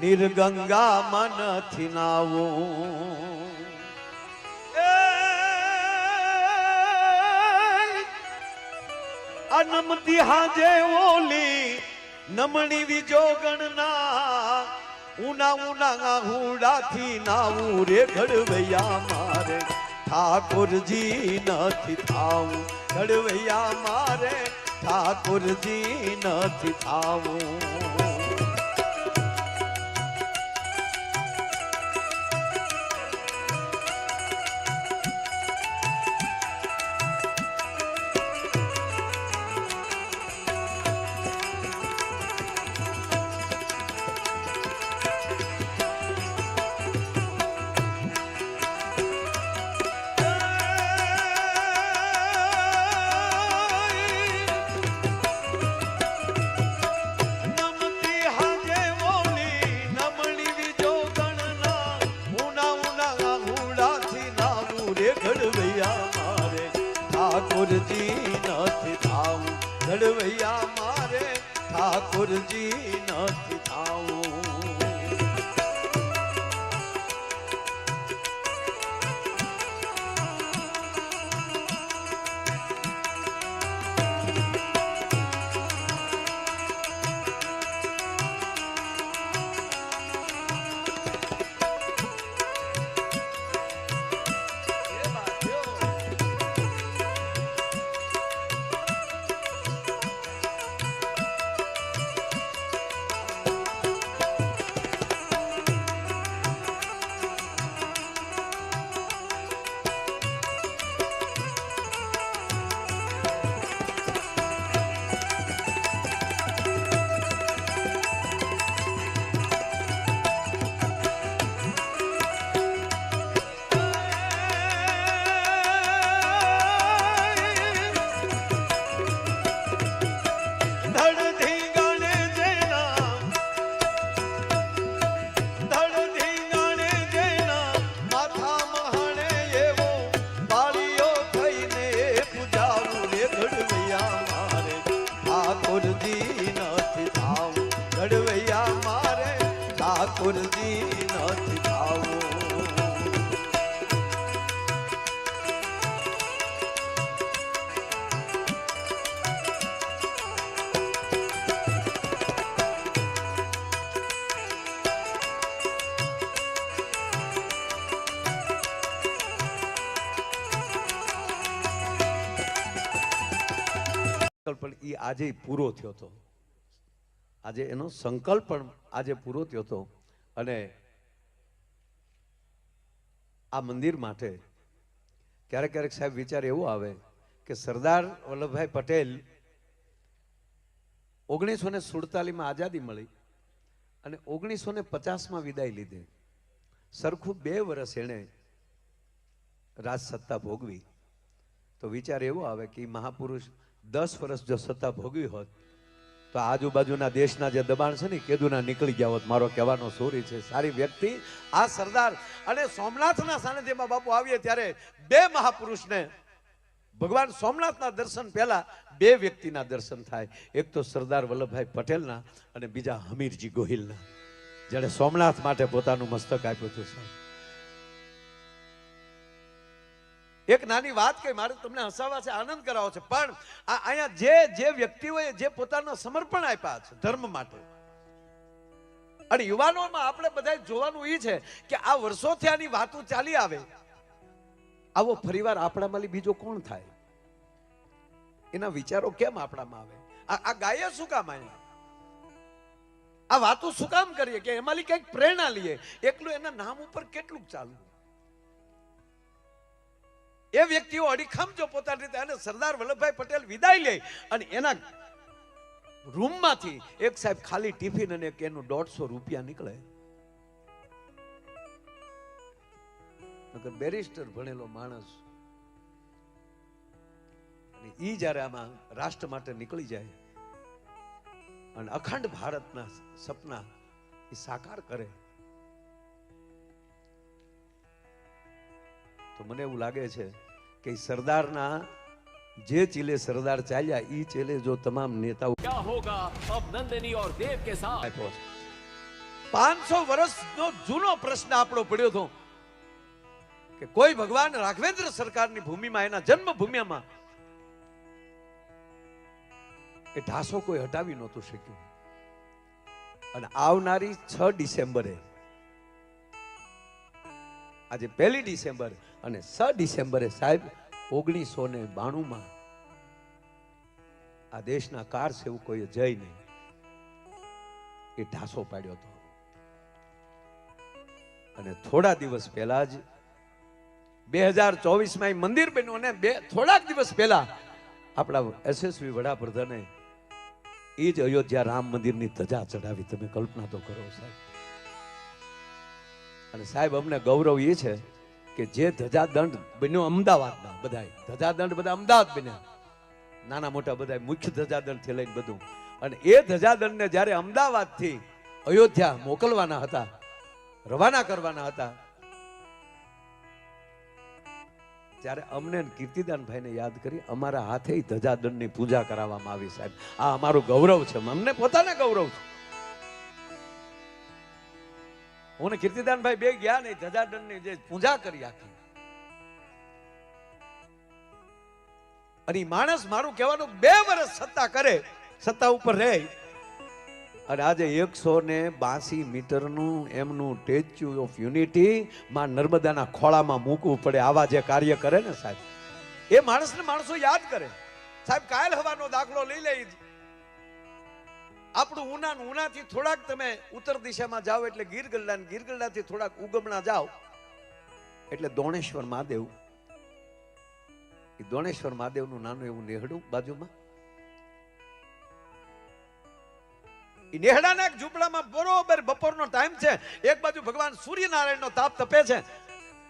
નિર્ગંગા મનથી નાવું અનમતી હાજે ઓલી નમણી વિજોગણના ઉના ઉના હુડાથી નાવું રે ઘડવૈયા મારે ઠાકોરજી નથી થાવું ઘડવૈયા મારે ઠાકોરજી નથી થાવું ઠાકોરજી નથી થાવું ઘડવૈયા મારે ઠાકોરજી નથી થાવું ઘડવૈયા મારે ઠાકોરજી નથી થાવું પણ એ આજે પૂરો થયો હતો આજે એનો સંકલ્પ પણ આજે પૂરો થયો હતો અને આ મંદિર માટે ક્યારેક ક્યારેક સાહેબ વિચાર એવો આવે કે સરદાર વલ્લભભાઈ પટેલ 1947માં આઝાદી મળી અને 1950માં વિદાય લીધી સરખું 2 વર્ષ એણે રાજ સત્તા ભોગવી તો વિચાર એવો આવે કે મહાપુરુષ 10 વર્ષ જો સત્તા ભોગવી હોત તો આજુબાજુના દેશના જે દબાણ છે ને કેદુના નીકળી ગયા હોત મારો કહેવાનો સોરી છે સારી વ્યક્તિ આ સરદાર અને સોમનાથના સાનિધ્યમાં બાપુ આવીએ ત્યારે 2 મહાપુરુષને ભગવાન સોમનાથના દર્શન પહેલા 2 વ્યક્તિના દર્શન થાય એક તો સરદાર વલ્લભભાઈ પટેલના અને બીજા હમીરજી ગોહિલના જેણે સોમનાથ માટે પોતાનું મસ્તક આપ્યું હતું સાહેબ એક નાની વાત કહી મારે તમને હસાવવા છે આનંદ કરાવો છે પણ અહીંયા જે વ્યક્તિઓએ જે પોતાનું સમર્પણ આપ્યા છે ધર્મ માટે અને યુવાનોમાં આપણે બધા જોવાનું એ છે કે આ વર્ષોથી આની વાતો ચાલી આવે આવો ફરીવાર આપણામાં બીજો કોણ થાય એના વિચારો કેમ આપણામાં આવે આ ગાયે શું કામ આવ્યા આ વાતો શું કામ કરીએ કે એમાંથી કંઈક પ્રેરણા લઈએ એકલું એના નામ ઉપર કેટલું ચાલવું એ વ્યક્તિઓ અડીખમ જો પોતાની રીતે અને સરદાર વલ્લભભાઈ પટેલ વિદાય લે અને એના રૂમમાંથી એક સાહેબ ખાલી ટિફિન અને એનું 150 રૂપિયા નીકળે બેરિસ્ટર ભણેલો માણસ અને ઈ જ્યારે આમાં રાષ્ટ્ર માટે નીકળી જાય અને અખંડ ભારતના સપના એ સાકાર કરે તો મને એવું લાગે છે કે સરદારના જે ચીલે સરદાર ચાલ્યા ઈ ચીલે જો તમામ નેતાઓ क्या होगा अब नंदिनी और देव के साथ। આપ્યો છે 500 વર્ષનો જૂનો પ્રશ્ન આપણો પડ્યો હતો કે કોઈ ભગવાન રાઘવેન્દ્ર સરકારની ભૂમિમાં એના જન્મભૂમિમાં એ ઢાસો કોઈ હટાવી નહોતું શક્યું અને આવનારી 6 ડિસેમ્બરે આજે 1 ડિસેમ્બર અને 6 ડિસેમ્બરે સાહેબ 1992 આ દેશના કાર સેવકોએ જઈને એ ઢાસો પાડ્યો હતો અને થોડા દિવસ પહેલા જ 2024 માં મંદિર બન્યું અને થોડાક દિવસ પહેલા આપણા યશસ્વી વડાપ્રધાને એ જ અયોધ્યા રામ મંદિરની ધજા ચડાવી. તમે કલ્પના તો કરો સાહેબ. અને સાહેબ અમને ગૌરવ એ છે કે જે ધજાદંડ બન્યો અમદાવાદમાં, બધાય ધજાદંડ બધા અમદાવાદ બન્યા, નાના મોટા બધા મુખ્ય ધજાદંડ થી લઈને બધું. અને એ ધજાદંડને જ્યારે અમદાવાદથી અયોધ્યા મોકલવાના હતા, રવાના કરવાના હતા, ત્યારે અમને કીર્તિદાનભાઈને યાદ કરી અમારા હાથે ધજાદંડની પૂજા કરાવવામાં આવી. સાહેબ આ અમારું ગૌરવ છે, અમને પોતાને ગૌરવ છે. હું ને કીર્તિદાનભાઈ બે ગયા ને ધજાદંડની જે પૂજા કરી આખી. અને માણસ મારું કહેવાનું 2 વર્ષ સત્તા કરે, સત્તા ઉપર રહે અને આજે 182 મીટરનું એમનું સ્ટેચ્યુ ઓફ યુનિટી માં નર્મદાના ખોળામાં મૂકવું પડે. આવા જે કાર્ય કરે ને સાહેબ, એ માણસને માણસો યાદ કરે. સાહેબ કાયલ હવાનો દાખલો લઈ લે. આપણું ઉનાથી થોડાક તમે ઉત્તર દિશામાં જાઓ એટલે ગીરગઢડાથી થોડાક ઉગમણા જાઓ એટલે દોણેશ્વર મહાદેવ. એ દોણેશ્વર મહાદેવનું નાનું એવું નેહડું બાજુમાં. એ નેહડાના એક ઝૂંપડામાં બરોબર બપોરનો ટાઈમ છે. એક બાજુ ભગવાન સૂર્યનારાયણનો તાપ તપે છે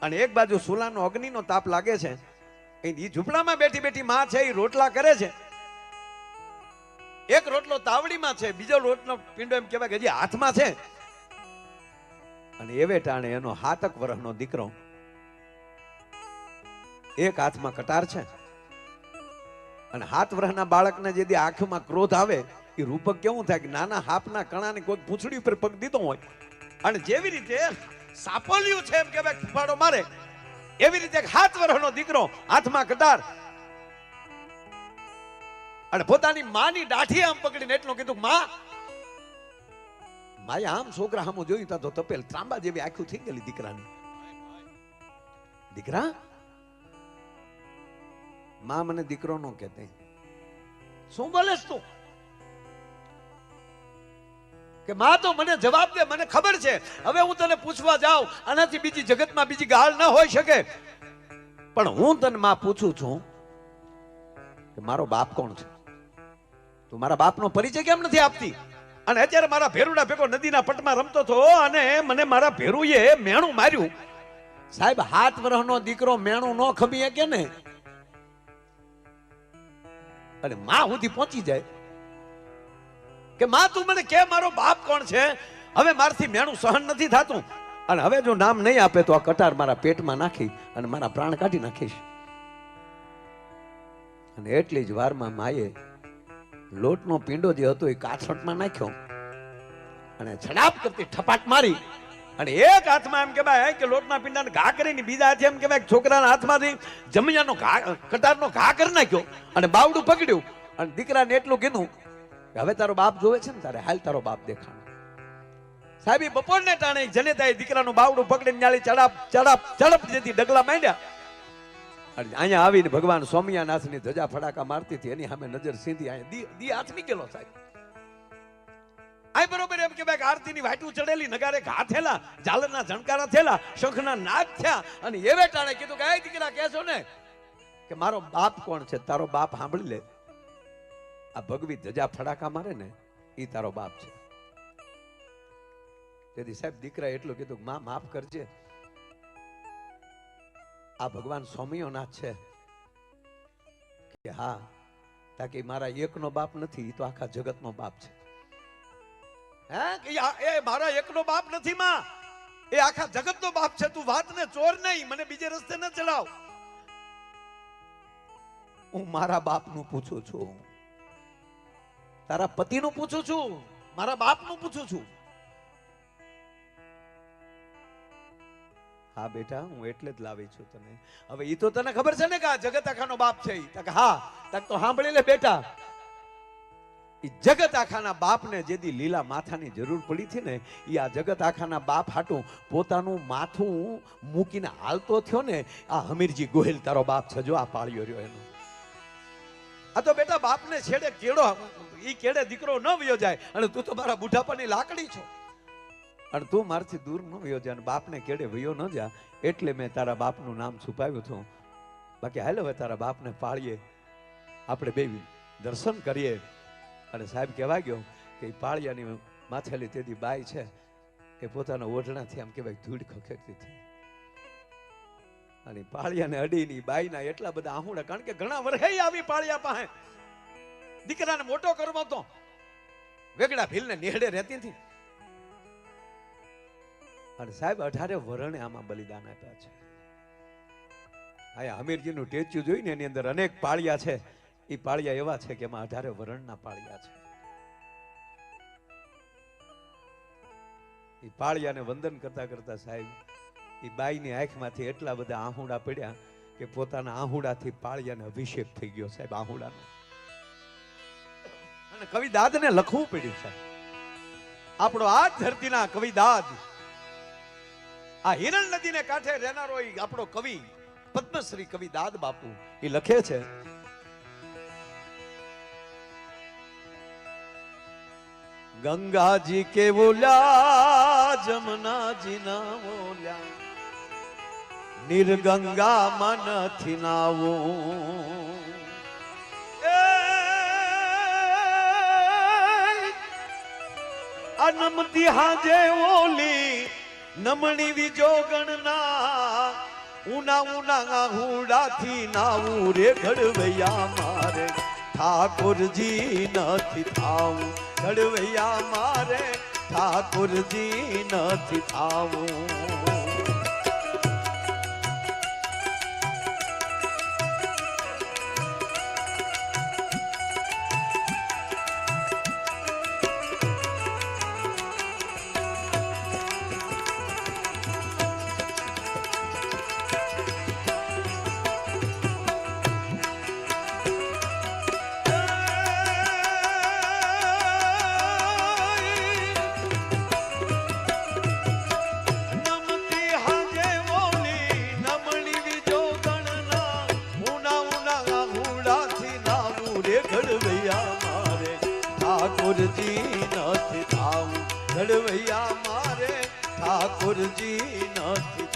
અને એક બાજુ સુલાનો અગ્નિનો તાપ લાગે છે. એ ઝૂંપડામાં બેઠી બેઠી માં છે એ રોટલા કરે છે. એક રોટલો તાવડીમાં છે, બીજો રોટલો પીંડો એમ કહેવાય કે હજી હાથમાં છે. અને એવે ટાણે એનો 7 વર્ષનો દીકરો, એક હાથમાં કટાર છે અને 7 વર્ષના બાળકને જે આંખમાં ક્રોધ આવે એ રૂપક કેવું થાય કે નાના હાપના કણાને કોઈ પૂંછડી ઉપર પગ દીધો હોય અને જેવી રીતે સાપોલિયું છે એમ કહેવાય ફૂફાડો મારે, એવી રીતે 7 વર્ષનો દીકરો હાથમાં કટાર અને પોતાની માની દાઢી આમ પકડીને એટલું કીધું, માએ આમ છોકરા સામું જોયું તા તો તપેલ ત્રાંબા જેવી આંખું થઈ ગયેલી દીકરાની. દીકરા, માં મને દીકરો નો કહેતી. શું બોલેસ તું? કે માં તો મને જવાબ દે, મને ખબર છે હવે હું તને પૂછવા જાઉં આનાથી બીજી જગતમાં બીજી ગાળ ન હોઈ શકે, પણ હું તને માં પૂછું છું કે મારો બાપ કોણ છે? તું મારા બાપનો પરિચય કેમ નથી આપતી? અને અત્યારે મારા ભેરુડા ભેગો નદીના પટમાં રમતો હતો અને મને મારા ભેરુએ મેણું માર્યું. સાહેબ 7 વર્ષનો દીકરો મેણું ન ખમી શકે ને, અને માં સુધી પહોંચી જાય કે માં તું મને કે મારો બાપ કોણ છે? હવે મારથી મેણું સહન નથી થતું અને હવે જો નામ નહીં આપે તો આ કટાર મારા પેટમાં નાખી અને મારા પ્રાણ કાઢી નાખીશ. અને એટલી જ વારમાં માએ લોટનો પીંડો જે હતો એ કાથરટમાં નાખ્યો અને છડાપ કરતી ઠપાટ મારી અને એક હાથમાં એમ કહેવાય કે લોટના પીંડાને ઘા કરીને બીજા હાથે એમ કહેવાય છોકરાના હાથમાંથી જમિયાનો કટારનો ઘા કરી નાખ્યો અને બાવડું પકડ્યું અને દીકરાને એટલું કીધું કે હવે તારો બાપ જોવે છે ને, તારે હાલ તારો બાપ દેખાણો. સાહેબ બપોરને ટાણે જનેતાએ દીકરાનું બાવડું પકડીને ન્યાલી ચડપ જેથી ડગલા માંડ્યા અને અહીંયા આવીને ભગવાન સ્વામિનાથની ધજા ફડાકા મારતી હતી એની સામે નજર સીધી અહીંયા દી હાથ નીકળેલો. સાહેબ આ બરોબર એમ કહેવાય કે આરતીની વાટું ચડેલી, નગારે ઘા થેલા, ઝાલરના ઝણકારા થેલા, શંખના નાદ થયા અને એવે ટાણે કીધું કે એ દીકરા કહેશો ને કે મારો બાપ કોણ છે? તારો બાપ સાંભળી લે, આ ભગવી ધજા ફડાકા મારે ને એ તારો બાપ છે. તેથી સાહેબ દીકરા એટલું કીધું, માં માફ કરજે, આ ભગવાન સ્વામિનાથ છે કે હા તાકે મારા એકનો બાપ નથી, તો આખા જગતનો બાપ છે. હે કે એ મારા એકનો બાપ નથી માં, એ આખા જગતનો બાપ છે. તું વાતને ચોર નહીં, મને બીજે રસ્તે ન ચડાવ. હું મારા બાપનું પૂછું છું, તારા પતિનું પૂછું છું, મારા બાપનું પૂછું છું. હા બેટા, હું એટલે જ લાવી છું તને. હવે ઈ તો તને ખબર છે ને કે આ જગત આખાનો બાપ છે ઈ? તક હા. તક તો સાંભળી લે બેટા, ઈ જગત આખાના બાપને જેદી લીલા માથાની જરૂર પડી હતી ને, ઈ આ જગત આખાના બાપ હાટું પોતાનું માથું મૂકીને હાલતો થયો ને. આ હમીરજી ગોહિલ તારો બાપ છે, જો આ પાળ્યો રહ્યો એનો. આ તો બેટા બાપને છેડે કેડો, ઈ કેડે દીકરો ન વયો જાય, અને તું તો મારા બુઢાપાની લાકડી છો, અને તું મારથી દૂર ન વયો જા, અને બાપને કેડે વયો ન જા, એટલે મેં તારા બાપનું નામ છુપાવ્યું હતું. બાકી હાલ હવે તારા બાપને પાળીએ, આપણે બે દર્શન કરીએ. અને સાહેબ કહેવા ગયો કે પાળિયાની માથેલી તેદી બાઈ છે એ પોતાના ઓઢણાથી આમ કહેવાય ધૂળ ખખેરતી હતી, અને પાળિયાને અડીની બાઈના એટલા બધા આહુડા, કારણ કે ઘણા વર્ષે આવી પાળિયા પાસે દીકરાને મોટો કરવો તો વેગડા ભીલને નેહડે રહેતી હતી. અને સાહેબ 18 વરણે આમાં બલિદાન આપ્યા છે. આયા હમીરજીનું ટેચ્યુ જોઈને એની અંદર અનેક પાળિયા છે. એ પાળિયા એવા છે કે એમાં 18 વરણના પાળિયા છે. એ પાળિયાને વંદન કરતા કરતા સાહેબ એ બાઈની આંખમાંથી એટલા બધા આહુડા પડ્યા કે પોતાના આહુડાથી પાળિયાને અભિષેક થઈ ગયો સાહેબ, આહુડાનો. અને કવિદાદને લખવું પડ્યું સાહેબ. આપણો આ ધરતીના કવિદાદ, આ હિરણ નદીને કાંઠે રહેનારો આપણો કવિ પદ્મશ્રી કવિદાદ બાપુ એ લખે છે, ગંગાજી કે બોલ્યા જમનાજી ના બોલ્યા, નિર્ગંગા મનથી નાવો. નમતી હાજે ઓલી નમણી વિજોગણના, ઉના ઉના હુડાથી નાવું રે ઘડવૈયા મારે, ઠાકોરજી નથી થાવું ઘડવૈયા મારે, ઠાકોરજી નથી થાવું. ઠાકોરજી નથી થાવું ઘડવૈયા મારે, ઠાકોરજી નથી